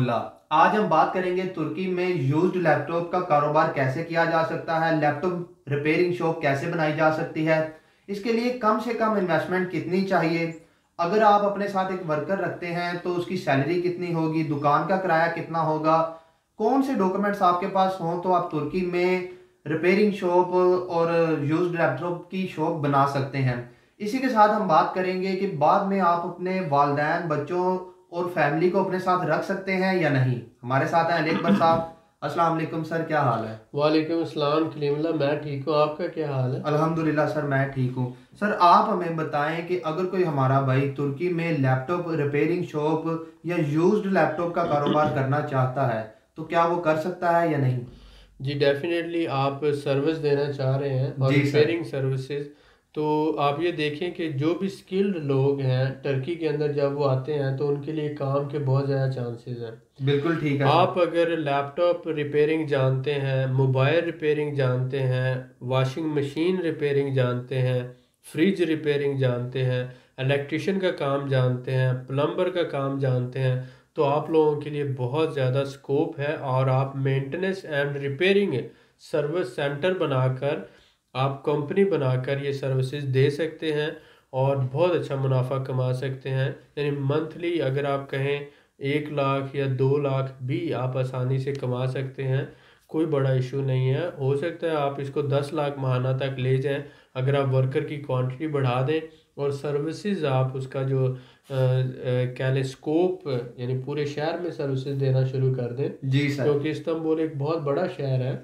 अल्हम्दुलिल्लाह। आज हम बात करेंगे तुर्की में यूज्ड लैपटॉप का कारोबार कैसे किया जा सकता है, लैपटॉप रिपेयरिंग शॉप कैसे बनाई जा सकती है, इसके लिए कम से कम इन्वेस्टमेंट कितनी चाहिए, अगर आप अपने साथ एक वर्कर रखते हैं तो उसकी सैलरी कितनी होगी, दुकान का किराया कितना होगा, कौन से डॉक्यूमेंट्स आपके पास हों तो आप तुर्की में रिपेयरिंग शॉप और यूज्ड लैपटॉप की शॉप बना सकते हैं। इसी के साथ हम बात करेंगे कि बाद में आप अपने वालदैन, बच्चों और फैमिली को अपने साथ रख सकते हैं या नहीं। हमारे साथ हैं अली अकबर साहब। अस्सलाम वालेकुम सर, क्या हाल है? वालेकुम अस्सलाम कलीमुल्लाह, मैं ठीक हूँ। आपका क्या हाल है? अल्हम्दुलिल्लाह सर, मैं ठीक हूँ। सर आप हमें बताएं कि अगर कोई हमारा भाई तुर्की में लैपटॉप रिपेयरिंग शॉप या यूज्ड लैपटॉप का कारोबार करना चाहता है तो क्या वो कर सकता है या नहीं? जी डेफिनेटली आप सर्विस देना चाह रहे हैं और जी सर। Repairing services. तो आप ये देखें कि जो भी स्किल्ड लोग हैं टर्की के अंदर जब वो आते हैं तो उनके लिए काम के बहुत ज़्यादा चांसेस हैं। बिल्कुल ठीक है सर। आप अगर लैपटॉप रिपेयरिंग जानते हैं, मोबाइल रिपेयरिंग जानते हैं, वॉशिंग मशीन रिपेयरिंग जानते हैं, फ्रिज रिपेयरिंग जानते हैं, इलेक्ट्रिशियन का काम जानते हैं, प्लम्बर का काम जानते हैं, तो आप लोगों के लिए बहुत ज़्यादा स्कोप है। और आप maintenance and repairing service centre बनाकर, आप कंपनी बनाकर ये सर्विसेज दे सकते हैं और बहुत अच्छा मुनाफा कमा सकते हैं। यानी मंथली अगर आप कहें 1 लाख या 2 लाख भी आप आसानी से कमा सकते हैं। कोई बड़ा इशू नहीं है। हो सकता है आप इसको 10 लाख माहाना तक ले जाएं अगर आप वर्कर की क्वांटिटी बढ़ा दें और सर्विसेज आप उसका जो कह लें स्कोप, यानी पूरे शहर में सर्विसेज देना शुरू कर दें। जी सर। क्योंकि इस्तांबुल एक बहुत बड़ा शहर है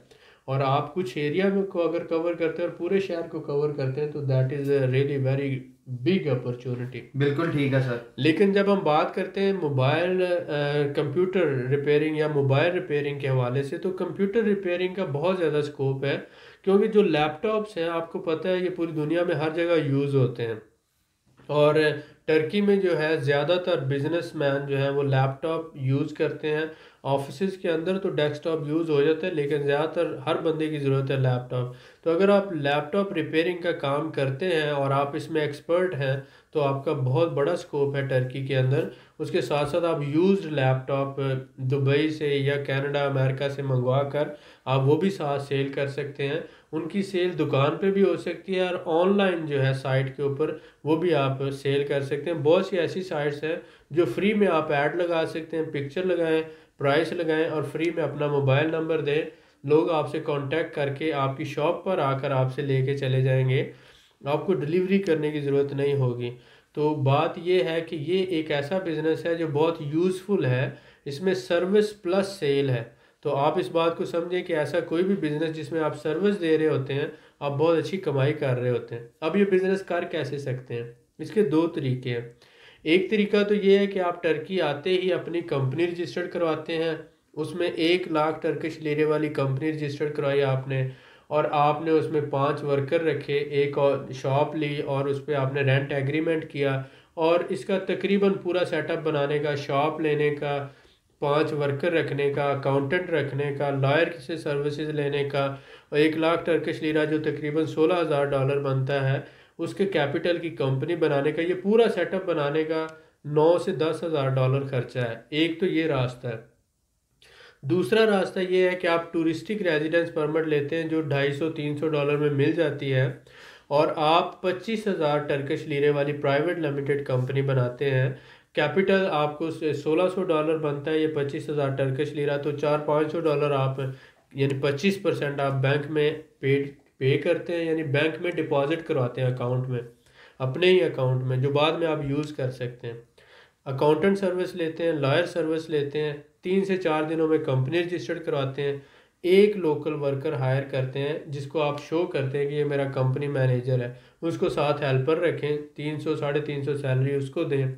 और आप कुछ एरिया में को अगर कवर करते हैं और पूरे शहर को कवर करते हैं तो that is really very big opportunity. बिल्कुल ठीक है सर। लेकिन जब हम बात करते हैं मोबाइल कंप्यूटर रिपेयरिंग या मोबाइल रिपेयरिंग के हवाले से, तो कंप्यूटर रिपेयरिंग का बहुत ज़्यादा स्कोप है। क्योंकि जो लैपटॉप्स हैं आपको पता है ये पूरी दुनिया में हर जगह यूज़ होते हैं। और टर्की में जो है ज़्यादातर बिजनेसमैन जो है वो लैपटॉप यूज़ करते हैं। ऑफिसेज के अंदर तो डेस्कटॉप यूज़ हो जाता है लेकिन ज़्यादातर हर बंदे की ज़रूरत है लैपटॉप। तो अगर आप लैपटॉप रिपेयरिंग का काम करते हैं और आप इसमें एक्सपर्ट हैं तो आपका बहुत बड़ा स्कोप है टर्की के अंदर। उसके साथ साथ आप यूज्ड लैपटॉप दुबई से या कनाडा, अमेरिका से मंगवा कर आप वो भी साथ सेल कर सकते हैं। उनकी सेल दुकान पे भी हो सकती है और ऑनलाइन जो है साइट के ऊपर वो भी आप सेल कर सकते हैं। बहुत सी ऐसी साइट्स हैं जो फ्री में आप ऐड लगा सकते हैं, पिक्चर लगाएं, प्राइस लगाएं और फ्री में अपना मोबाइल नंबर दें। लोग आपसे कांटेक्ट करके आपकी शॉप पर आकर आपसे लेके चले जाएंगे। आपको डिलीवरी करने की ज़रूरत नहीं होगी। तो बात ये है कि ये एक ऐसा बिज़नेस है जो बहुत यूज़फुल है। इसमें सर्विस प्लस सेल है। तो आप इस बात को समझें कि ऐसा कोई भी बिज़नेस जिसमें आप सर्विस दे रहे होते हैं आप बहुत अच्छी कमाई कर रहे होते हैं। अब ये बिज़नेस कर कैसे सकते हैं? इसके दो तरीके हैं। एक तरीका तो ये है कि आप टर्की आते ही अपनी कंपनी रजिस्टर्ड करवाते हैं। उसमें 1 लाख टर्किश लीरे वाली कंपनी रजिस्टर्ड करवाई आपने और आपने उसमें 5 वर्कर रखे, एक और शॉप ली और उस पर आपने रेंट एग्रीमेंट किया। और इसका तकरीबन पूरा सेटअप बनाने का, शॉप लेने का, 5 वर्कर रखने का, अकाउंटेंट रखने का, लॉयर से सर्विसेज लेने का, और 1 लाख टर्किश लीरा जो तकरीबन $16,000 बनता है उसके कैपिटल की कंपनी बनाने का, ये पूरा सेटअप बनाने का 9 से 10 हज़ार डॉलर खर्चा है। एक तो ये रास्ता है। दूसरा रास्ता ये है कि आप टूरिस्टिक रेजिडेंस परमिट लेते हैं जो 250-300 डॉलर में मिल जाती है और आप 25,000 टर्किश लीरे वाली प्राइवेट लिमिटेड कंपनी बनाते हैं। कैपिटल आपको $1,600 बनता है, ये 25,000 टर्किश लीरा, तो 400-500 डॉलर आप यानी 25% आप बैंक में पे करते हैं, यानी बैंक में डिपॉजिट करवाते हैं अकाउंट में, अपने ही अकाउंट में, जो बाद में आप यूज़ कर सकते हैं। अकाउंटेंट सर्विस लेते हैं, लॉयर सर्विस लेते हैं, 3 से 4 दिनों में कंपनी रजिस्टर्ड करवाते हैं। एक लोकल वर्कर हायर करते हैं जिसको आप शो करते हैं कि ये मेरा कंपनी मैनेजर है। उसको साथ हेल्पर रखें, 300-350 सैलरी उसको दें।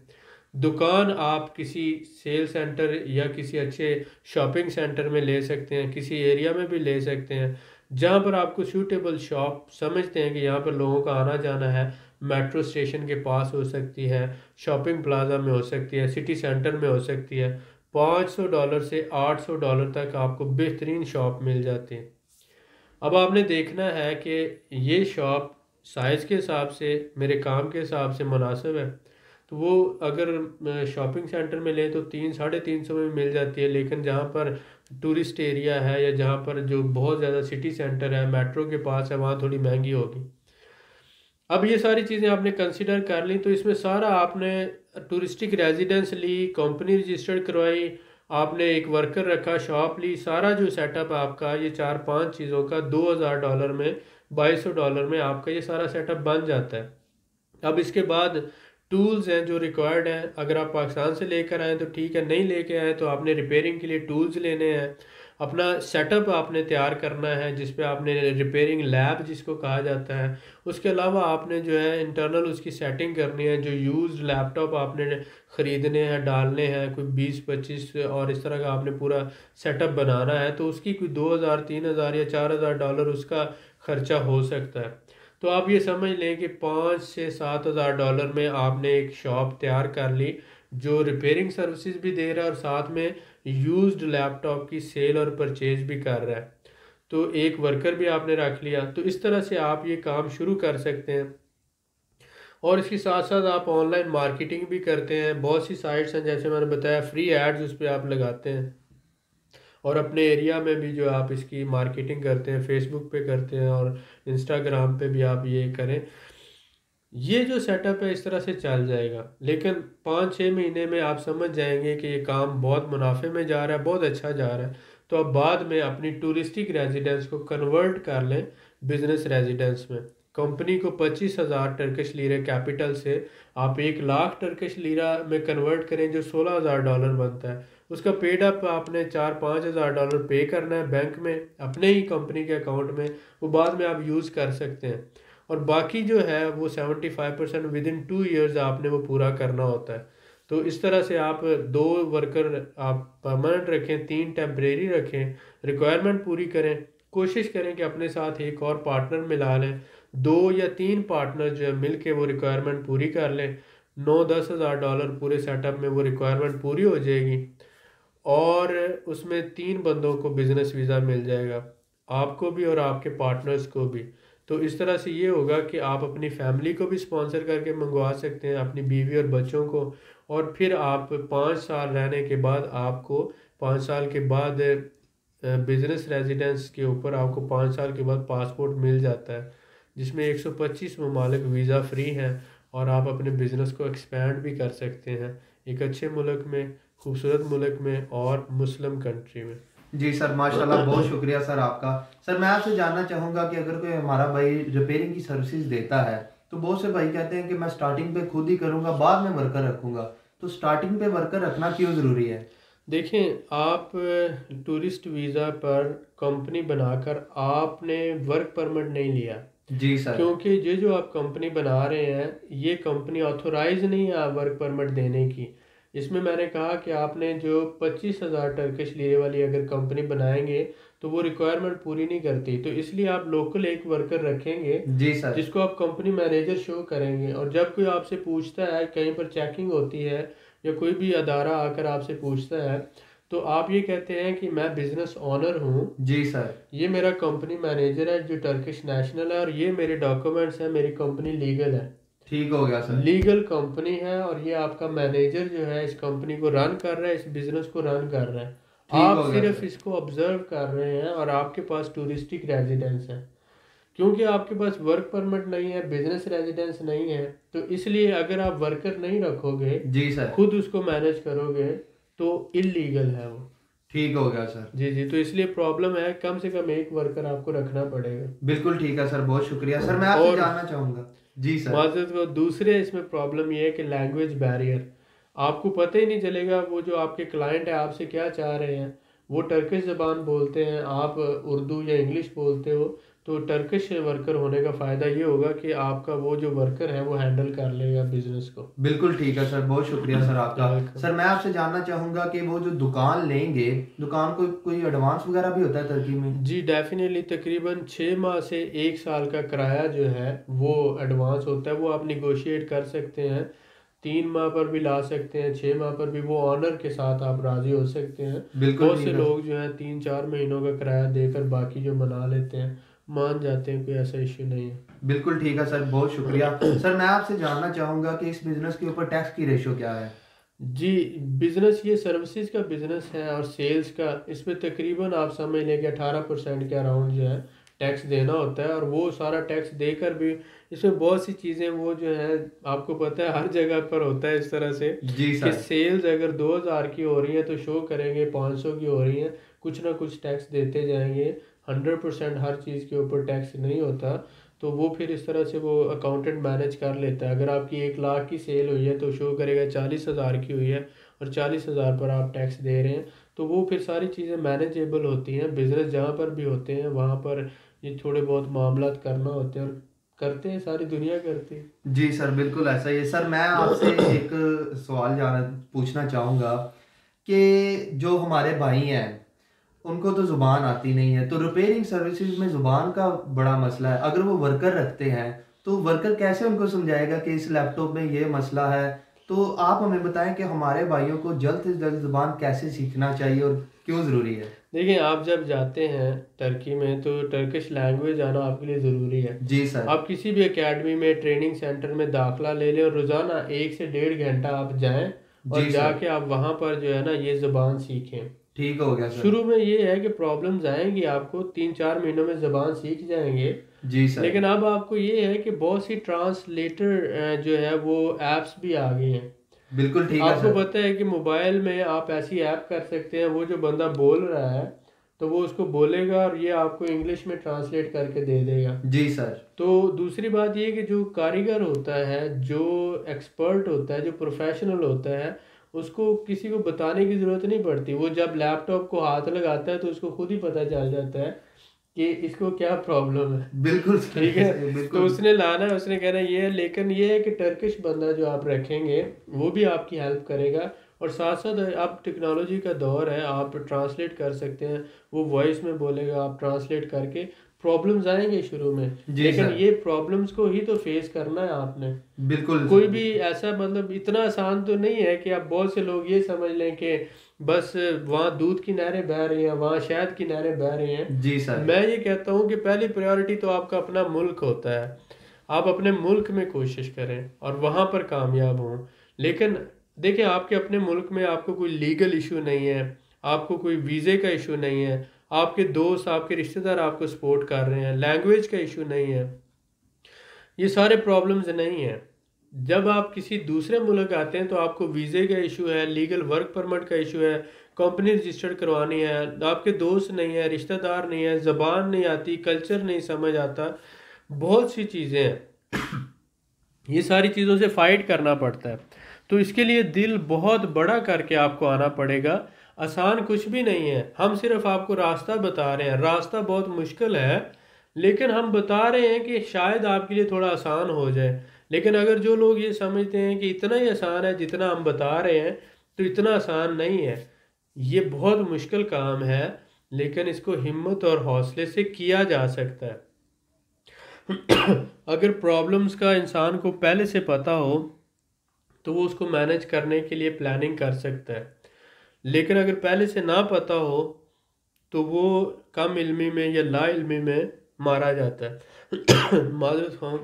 दुकान आप किसी सेल सेंटर या किसी अच्छे शॉपिंग सेंटर में ले सकते हैं, किसी एरिया में भी ले सकते हैं जहाँ पर आपको सूटेबल शॉप समझते हैं कि यहाँ पर लोगों का आना जाना है। मेट्रो स्टेशन के पास हो सकती है, शॉपिंग प्लाजा में हो सकती है, सिटी सेंटर में हो सकती है। $500 से $800 तक आपको बेहतरीन शॉप मिल जाती है। अब आपने देखना है कि ये शॉप साइज़ के हिसाब से, मेरे काम के हिसाब से मुनासिब है। तो वो अगर शॉपिंग सेंटर में लें तो 300-350 में मिल जाती है, लेकिन जहाँ पर टूरिस्ट एरिया है या जहाँ पर जो बहुत ज़्यादा सिटी सेंटर है, मेट्रो के पास है, वहाँ थोड़ी महंगी होगी। अब ये सारी चीज़ें आपने कंसिडर कर ली, तो इसमें सारा आपने टूरिस्टिक रेजिडेंस ली, कंपनी रजिस्टर्ड करवाई, आपने एक वर्कर रखा, शॉप ली, सारा जो सेटअप आपका ये 4-5 चीज़ों का $2000 में, $2200 में आपका ये सारा सेटअप बन जाता है। अब इसके बाद टूल्स हैं जो रिक्वायर्ड हैं, अगर आप पाकिस्तान से लेकर आएँ तो ठीक है, नहीं लेके आए तो आपने रिपेयरिंग के लिए टूल्स लेने हैं, अपना सेटअप आपने तैयार करना है जिस पे आपने रिपेयरिंग लैब जिसको कहा जाता है, उसके अलावा आपने जो है इंटरनल उसकी सेटिंग करनी है, जो यूज्ड लैपटॉप आपने ख़रीदने हैं, डालने हैं, कोई 20-25 और इस तरह का आपने पूरा सेटअप बनाना है, तो उसकी कोई 2000, 3000 या $4000 उसका ख़र्चा हो सकता है। तो आप ये समझ लें कि 5 से 7 हज़ार डॉलर में आपने एक शॉप तैयार कर ली जो रिपेयरिंग सर्विसेज भी दे रहा है और साथ में यूज्ड लैपटॉप की सेल और परचेज भी कर रहा है। तो एक वर्कर भी आपने रख लिया, तो इस तरह से आप ये काम शुरू कर सकते हैं। और इसके साथ साथ आप ऑनलाइन मार्केटिंग भी करते हैं, बहुत सी साइट्स हैं जैसे मैंने बताया, फ्री एड्स उस पर आप लगाते हैं, और अपने एरिया में भी जो आप इसकी मार्केटिंग करते हैं, फेसबुक पे करते हैं और इंस्टाग्राम पे भी आप ये करें। ये जो सेटअप है इस तरह से चल जाएगा, लेकिन 5-6 महीने में आप समझ जाएंगे कि ये काम बहुत मुनाफे में जा रहा है, बहुत अच्छा जा रहा है। तो अब बाद में अपनी टूरिस्टिक रेजिडेंस को कन्वर्ट कर लें बिजनेस रेजिडेंस में। कंपनी को 25,000 टर्किश लीरे कैपिटल से आप 1 लाख टर्किश लीरा में कन्वर्ट करें, जो $16,000 बनता है। उसका पेड अप आपने 4-5 हज़ार डॉलर पे करना है बैंक में, अपने ही कंपनी के अकाउंट में, वो बाद में आप यूज़ कर सकते हैं। और बाकी जो है वो 75% विद इन 2 ईयर्स आपने वो पूरा करना होता है। तो इस तरह से आप 2 वर्कर आप परमानेंट रखें, 3 टेम्परेरी रखें, रिक्वायरमेंट पूरी करें, कोशिश करें कि अपने साथ एक और पार्टनर मिला लें, 2 या 3 पार्टनर जो है मिल के वो रिक्वायरमेंट पूरी कर लें। 9-10 हज़ार डॉलर पूरे सेटअप में वो रिक्वायरमेंट पूरी हो जाएगी, और उसमें 3 बंदों को बिजनेस वीज़ा मिल जाएगा, आपको भी और आपके पार्टनर्स को भी। तो इस तरह से ये होगा कि आप अपनी फैमिली को भी स्पॉन्सर करके मंगवा सकते हैं, अपनी बीवी और बच्चों को, और फिर आप 5 साल रहने के बाद आपको 5 साल के बाद बिजनेस रेजिडेंस के ऊपर आपको 5 साल के बाद पासपोर्ट मिल जाता है, जिसमें 125 ममालिक वीज़ा फ्री हैं, और आप अपने बिज़नेस को एक्सपैंड भी कर सकते हैं एक अच्छे मुल्क में, खूबसूरत मुल्क में और मुस्लिम कंट्री में। जी सर, माशाल्लाह, बहुत शुक्रिया सर आपका। सर मैं आपसे जानना चाहूँगा कि अगर कोई हमारा भाई रिपेयरिंग की सर्विसेज देता है, तो बहुत से भाई कहते हैं कि मैं स्टार्टिंग पे खुद ही करूँगा, बाद में वर्कर रखूँगा, तो स्टार्टिंग पे वर्कर रखना क्यों ज़रूरी है? देखें, आप टूरिस्ट वीज़ा पर कंपनी बनाकर आपने वर्क परमिट नहीं लिया, जी सर। क्योंकि ये जो आप कंपनी बना रहे हैं ये कंपनी ऑथोराइज नहीं है वर्क परमिट देने की। इसमें मैंने कहा कि आपने जो 25,000 टर्किश लीरे वाली अगर कंपनी बनाएंगे तो वो रिक्वायरमेंट पूरी नहीं करती, तो इसलिए आप लोकल एक वर्कर रखेंगे जी सर। जिसको आप कंपनी मैनेजर शो करेंगे, और जब कोई आपसे पूछता है, कहीं पर चेकिंग होती है या कोई भी अदारा आकर आपसे पूछता है, तो आप ये कहते हैं कि मैं बिजनेस ओनर हूँ, जी सर। ये मेरा कंपनी मैनेजर है जो टर्किश नेशनल है, और ये मेरे डॉक्यूमेंट्स हैं, मेरी कंपनी लीगल है, ठीक हो गया सर। लीगल कंपनी है, और ये आपका मैनेजर जो है इस कंपनी को रन कर रहा है, इस बिजनेस को रन कर रहा है। ठीक आप हो गया सिर्फ सर। इसको ऑब्जर्व कर रहे हैं, और आपके पास टूरिस्टिक रेजिडेंस है। क्योंकि आपके पास वर्क परमिट नहीं है, बिजनेस रेजिडेंस नहीं है, तो इसलिए अगर आप वर्कर नहीं रखोगे, जी सर। खुद उसको मैनेज करोगे, तो इलीगल है वो। ठीक हो गया सर। जी जी, तो इसलिए प्रॉब्लम है, कम से कम एक वर्कर आपको रखना पड़ेगा। बिल्कुल ठीक है सर, बहुत शुक्रिया सर। मैं आपसे और जानना चाहूँगा। जी सर। माजरत को दूसरे इसमें प्रॉब्लम ये है कि लैंग्वेज बैरियर, आपको पता ही नहीं चलेगा वो जो आपके क्लाइंट है आपसे क्या चाह रहे हैं। वो टर्किश ज़बान बोलते हैं, आप उर्दू या इंग्लिश बोलते हो, तो टर्किश वर्कर होने का फ़ायदा ये होगा कि आपका वो जो वर्कर है वो हैंडल कर लेगा बिजनेस को। बिल्कुल ठीक है सर, बहुत शुक्रिया सर आपका। वेलकम। सर मैं आपसे जानना चाहूँगा कि वो जो दुकान लेंगे, दुकान को कोई एडवांस वगैरह भी होता है तुर्की में? जी डेफिनेटली, तकरीबन 6 माह से 1 साल का किराया जो है वो एडवांस होता है, वो आप निगोशिएट कर सकते हैं, 3 माह पर भी ला सकते हैं, 6 माह पर भी, वो ऑनर के साथ आप राज़ी हो सकते हैं। बिल्कुल बहुत ठीक से है। लोग जो हैं 3-4 महीनों का किराया देकर बाकी जो मना लेते हैं, मान जाते हैं, कोई ऐसा इशू नहीं है। बिल्कुल ठीक है सर, बहुत शुक्रिया। सर मैं आपसे जानना चाहूँगा कि इस बिज़नेस के ऊपर टैक्स की रेशो क्या है? जी, बिजनेस ये सर्विसेज का बिजनेस है और सेल्स का, इसमें तकरीबन आप समझ लें कि 18% के अराउंड जो है टैक्स देना होता है। और वो सारा टैक्स देकर भी इसमें बहुत सी चीज़ें वो जो है, आपको पता है हर जगह पर होता है इस तरह से जी कि सर। सेल्स अगर 2000 की हो रही है तो शो करेंगे 500 की हो रही है, कुछ ना कुछ टैक्स देते जाएंगे। 100% हर चीज़ के ऊपर टैक्स नहीं होता, तो वो फिर इस तरह से वो अकाउंटेंट मैनेज कर लेता है। अगर आपकी 1 लाख की सेल हुई है तो शो करेगा 40,000 की हुई है और 40,000 पर आप टैक्स दे रहे हैं, तो वो फिर सारी चीज़ें मैनेजेबल होती हैं। बिजनेस जहाँ पर भी होते हैं वहाँ पर ये थोड़े बहुत मामलात करना होते हैं, और करते हैं, सारी दुनिया करती है। जी सर, बिल्कुल ऐसा ही है। सर मैं आपसे एक सवाल जाना पूछना चाहूँगा कि जो हमारे भाई हैं उनको तो ज़ुबान आती नहीं है, तो रिपेयरिंग सर्विसेज में ज़ुबान का बड़ा मसला है। अगर वो वर्कर रखते हैं तो वर्कर कैसे उनको समझाएगा कि इस लैपटॉप में ये मसला है? तो आप हमें बताएं कि हमारे भाइयों को जल्द से जल्द ज़ुबान कैसे सीखना चाहिए और क्यों ज़रूरी है? देखिए, आप जब जाते हैं टर्की में तो टर्किश लैंग्वेज आना आपके लिए ज़रूरी है। जी सर। आप किसी भी एकेडमी में, ट्रेनिंग सेंटर में दाखला ले लें और रोज़ाना 1 से 1.5 घंटा आप जाएं और जी सर। जाके आप वहाँ पर जो है ना ये ज़बान सीखें। ठीक हो गया सर। शुरू में ये है कि प्रॉब्लम्स आएंगी, आपको 3-4 महीनों में ज़बान सीख जाएंगे। जी सर। लेकिन अब आपको ये है कि बहुत सी ट्रांसलेटर जो है वो ऐप्स भी आ गए हैं। बिल्कुल ठीक है आपको सर। पता है कि मोबाइल में आप ऐसी ऐप कर सकते हैं, वो जो बंदा बोल रहा है तो वो उसको बोलेगा और ये आपको इंग्लिश में ट्रांसलेट करके दे देगा। जी सर। तो दूसरी बात ये कि जो कारीगर होता है, जो एक्सपर्ट होता है, जो प्रोफेशनल होता है, उसको किसी को बताने की ज़रूरत नहीं पड़ती। वो जब लैपटॉप को हाथ लगाता है तो उसको खुद ही पता चल जाता है कि इसको क्या प्रॉब्लम है। बिल्कुल सर, ठीक है, तो बिल्कुल। उसने लाना है, उसने कहना ये है। लेकिन ये है कि टर्किश बंदा जो आप रखेंगे वो भी आपकी हेल्प करेगा, और साथ साथ अब टेक्नोलॉजी का दौर है, आप ट्रांसलेट कर सकते हैं। वो वॉइस में बोलेगा, आप ट्रांसलेट करके, प्रॉब्लम्स आएंगे शुरू में, जी लेकिन सर। ये प्रॉब्लम्स को ही तो फेस करना है आपने। बिल्कुल कोई सर। भी ऐसा मतलब इतना आसान तो नहीं है कि आप, बहुत से लोग ये समझ लें कि बस वहाँ दूध की नहरें बह रही हैं, वहाँ शहद की नहरें बह रही हैं। जी सर। मैं ये कहता हूँ कि पहली प्रायोरिटी तो आपका अपना मुल्क होता है। आप अपने मुल्क में कोशिश करें और वहाँ पर कामयाब हों। लेकिन देखिए, आपके अपने मुल्क में आपको कोई लीगल इशू नहीं है, आपको कोई वीज़े का इशू नहीं है, आपके दोस्त, आपके रिश्तेदार आपको सपोर्ट कर रहे हैं, लैंग्वेज का इशू नहीं है, ये सारे प्रॉब्लम्स नहीं हैं। जब आप किसी दूसरे मुल्क आते हैं तो आपको वीज़े का इशू है, लीगल वर्क परमिट का इशू है, कंपनी रजिस्टर्ड करवानी है, आपके दोस्त नहीं है, रिश्तेदार नहीं है, ज़बान नहीं आती, कल्चर नहीं समझ आता, बहुत सी चीज़ें हैं। ये सारी चीज़ों से फाइट करना पड़ता है। तो इसके लिए दिल बहुत बड़ा करके आपको आना पड़ेगा। आसान कुछ भी नहीं है, हम सिर्फ आपको रास्ता बता रहे हैं। रास्ता बहुत मुश्किल है, लेकिन हम बता रहे हैं कि शायद आपके लिए थोड़ा आसान हो जाए। लेकिन अगर जो लोग ये समझते हैं कि इतना ही आसान है जितना हम बता रहे हैं, तो इतना आसान नहीं है। ये बहुत मुश्किल काम है, लेकिन इसको हिम्मत और हौसले से किया जा सकता है। अगर प्रॉब्लम्स का इंसान को पहले से पता हो तो वो उसको मैनेज करने के लिए प्लानिंग कर सकता है। लेकिन अगर पहले से ना पता हो तो वो कम इल्मी में या ला इल्मी में मारा जाता है। माजरत खां,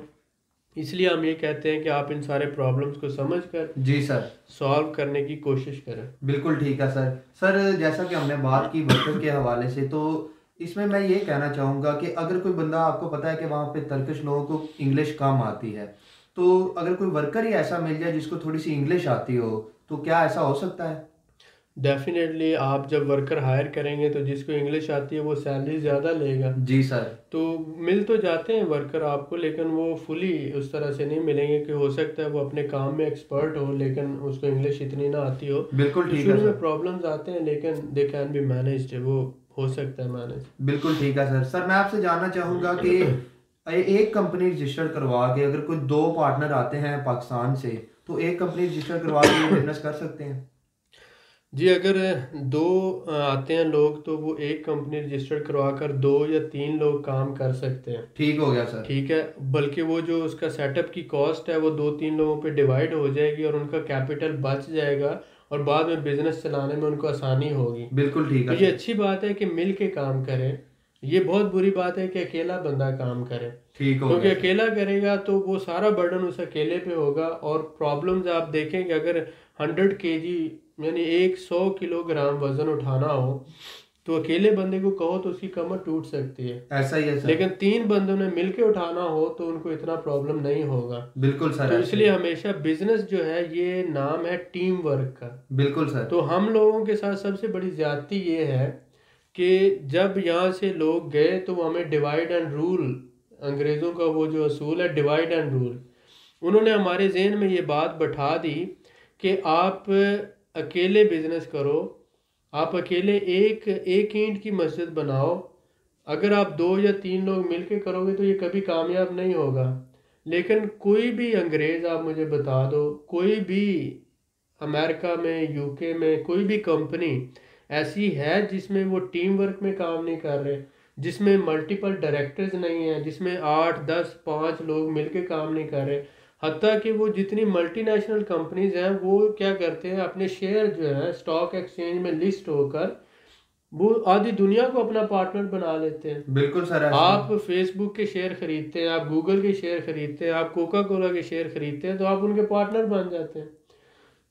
इसलिए हम ये कहते हैं कि आप इन सारे प्रॉब्लम्स को समझ कर जी सर। सॉल्व करने की कोशिश करें। बिल्कुल ठीक है सर। सर जैसा कि हमने बात की वर्कर के हवाले से, तो इसमें मैं ये कहना चाहूँगा कि अगर कोई बंदा, आपको पता है कि वहाँ पे टर्किश लोगों को इंग्लिश कम आती है, तो अगर कोई वर्कर ही ऐसा मिल जाए जिसको थोड़ी सी इंग्लिश आती हो, तो क्या ऐसा हो सकता है? डेफिनेटली, आप जब वर्कर हायर करेंगे तो जिसको इंग्लिश आती है वो सैलरी ज़्यादा लेगा। जी सर। तो मिल तो जाते हैं वर्कर आपको, लेकिन वो फुली उस तरह से नहीं मिलेंगे कि हो सकता है वो अपने काम में एक्सपर्ट हो लेकिन उसको इंग्लिश इतनी ना आती हो। बिल्कुल तो ठीक है शुरू में सर। प्रॉब्लम्स आते हैं, लेकिन दे कैन बी मैनेज्ड, वो हो सकता है मैनेज। बिल्कुल ठीक है सर। सर मैं आपसे जानना चाहूँगा कि एक कंपनी रजिस्टर करवा के, अगर कोई दो पार्टनर आते हैं पाकिस्तान से, तो एक कंपनी रजिस्टर करवा के ये बिजनेस कर सकते हैं? जी, अगर दो आते हैं लोग तो वो एक कंपनी रजिस्टर करवा कर 2 या 3 लोग काम कर सकते हैं। ठीक हो गया सर। ठीक है, बल्कि वो जो उसका सेटअप की कॉस्ट है वो 2-3 लोगों पे डिवाइड हो जाएगी और उनका कैपिटल बच जाएगा, और बाद में बिजनेस चलाने में उनको आसानी होगी। बिल्कुल ठीक तो है ये सर। अच्छी बात है कि मिल के काम करें। ये बहुत बुरी बात है कि अकेला बंदा काम करे, ठीक हो क्योंकि गया। अकेला करेगा तो वो सारा बर्डन उस अकेले पे होगा। और प्रॉब्लम्स आप देखेंगे, अगर 100 kg यानी 100 किलोग्राम वजन उठाना हो तो अकेले बंदे को कहो तो उसकी कमर टूट सकती है, ऐसा ही है सर। लेकिन 3 बंदों ने मिलके उठाना हो तो उनको इतना प्रॉब्लम नहीं होगा। बिल्कुल सर, तो ऐसा ही इसलिए है। हमेशा बिजनेस जो है ये नाम है टीम वर्क का। बिल्कुल सर। तो हम लोगों के साथ सबसे बड़ी ज्यादती ये है कि जब यहाँ से लोग गए तो वो हमें डिवाइड एंड रूल, अंग्रेज़ों का वो जो असूल है डिवाइड एंड रूल, उन्होंने हमारे जहन में ये बात बैठा दी कि आप अकेले बिजनेस करो, आप अकेले एक एक ईंट की मस्जिद बनाओ। अगर आप 2 या 3 लोग मिलके करोगे तो ये कभी कामयाब नहीं होगा। लेकिन कोई भी अंग्रेज़ आप मुझे बता दो, कोई भी अमेरिका में, यूके में कोई भी कंपनी ऐसी है जिसमें वो टीम वर्क में काम नहीं कर रहे, जिसमें मल्टीपल डायरेक्टर्स नहीं है, जिसमें 8 10 5 लोग मिलके काम नहीं कर रहे। हत्ता कि वो जितनी मल्टीनेशनल कंपनीज हैं वो क्या करते हैं, अपने शेयर जो है स्टॉक एक्सचेंज में लिस्ट होकर वो आधी दुनिया को अपना पार्टनर बना लेते हैं। बिल्कुल सर, ऐसा ही आप फेसबुक के शेयर खरीदते हैं, आप गूगल के शेयर खरीदते हैं, आप कोका कोला के शेयर खरीदते हैं, तो आप उनके पार्टनर बन जाते हैं।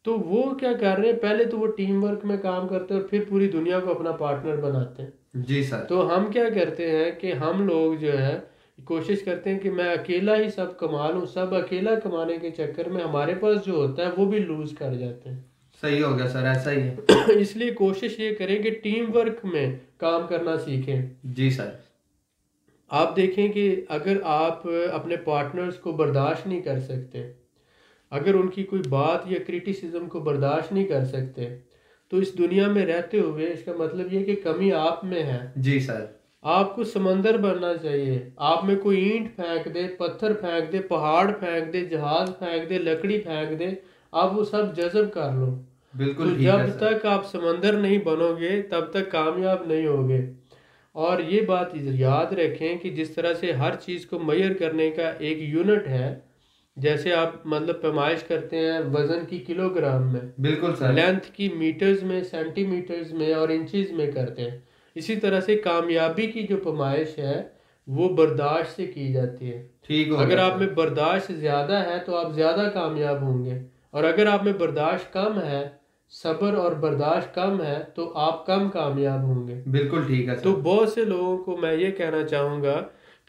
तो वो क्या कर रहे हैं, पहले तो वो टीम वर्क में काम करते हैं और फिर पूरी दुनिया को अपना पार्टनर बनाते हैं। है। जी सर। तो हम क्या करते हैं कि हम लोग जो है कोशिश करते हैं कि मैं अकेला ही सब कमा लूँ, सब अकेला कमाने के चक्कर में हमारे पास जो होता है वो भी लूज कर जाते हैं। सही हो गया सर, ऐसा ही है। इसलिए कोशिश ये करें कि टीम वर्क में काम करना सीखें। जी सर। आप देखें कि अगर आप अपने पार्टनर्स को बर्दाश्त नहीं कर सकते, अगर उनकी कोई बात या क्रिटिसिज्म को बर्दाश्त नहीं कर सकते, तो इस दुनिया में रहते हुए इसका मतलब ये कि कमी आप में है। जी सर। आपको समंदर बनना चाहिए। आप में कोई ईंट फेंक दे, पत्थर फेंक दे, पहाड़ फेंक दे, जहाज फेंक दे, लकड़ी फेंक दे, आप वो सब जज़ब कर लो। बिल्कुल तो ठीक जब है सर। तक आप समंदर नहीं बनोगे तब तक कामयाब नहीं होगे। और ये बात याद रखें कि जिस तरह से हर चीज़ को मेजर करने का एक यूनिट है, जैसे आप मतलब पैमाइश करते हैं वजन की किलोग्राम में, बिल्कुल सर। लेंथ की मीटर्स में, सेंटीमीटर्स में और इंचेस में करते हैं, इसी तरह से कामयाबी की जो पैमाइश है वो बर्दाश्त से की जाती है। ठीक हो अगर गया आप सर। में बर्दाश्त ज़्यादा है तो आप ज़्यादा कामयाब होंगे, और अगर आप में बर्दाश्त कम है, सब्र और बर्दाश्त कम है, तो आप कम कामयाब होंगे। बिल्कुल ठीक है तो सर। बहुत से लोगों को मैं ये कहना चाहूँगा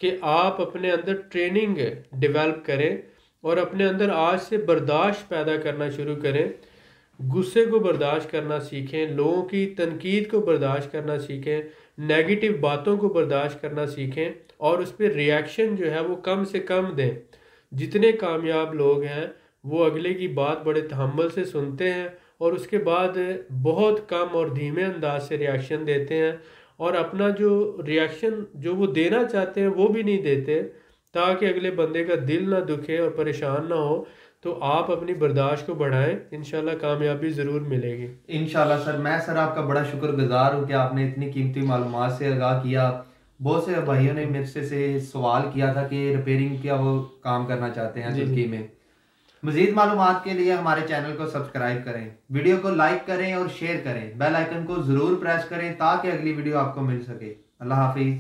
कि आप अपने अंदर ट्रेनिंग डेवलप करें और अपने अंदर आज से बर्दाश्त पैदा करना शुरू करें। गुस्से को बर्दाश्त करना सीखें, लोगों की तनकीद को बर्दाश्त करना सीखें, नेगेटिव बातों को बर्दाश्त करना सीखें और उस पर रिएक्शन जो है वो कम से कम दें। जितने कामयाब लोग हैं वो अगले की बात बड़े तहम्मुल से सुनते हैं और उसके बाद बहुत कम और धीमे अंदाज से रिएक्शन देते हैं, और अपना जो रिएक्शन जो वो देना चाहते हैं वो भी नहीं देते, ताकि अगले बंदे का दिल ना दुखे और परेशान ना हो। तो आप अपनी बर्दाश्त को बढ़ाएं, इंशाल्लाह कामयाबी ज़रूर मिलेगी। इंशाल्लाह सर। मैं सर आपका बड़ा शुक्रगुजार हूँ कि आपने इतनी कीमती मालूमात से आगाह किया। बहुत से भाइयों ने मेरे से सवाल किया था कि रिपेयरिंग का वो काम करना चाहते हैं जी तुर्की में। मजीद मालूमात के लिए हमारे चैनल को सब्सक्राइब करें, वीडियो को लाइक करें और शेयर करें, बेल आइकन को ज़रूर प्रेस करें ताकि अगली वीडियो आपको मिल सके। अल्लाह हाफिज़।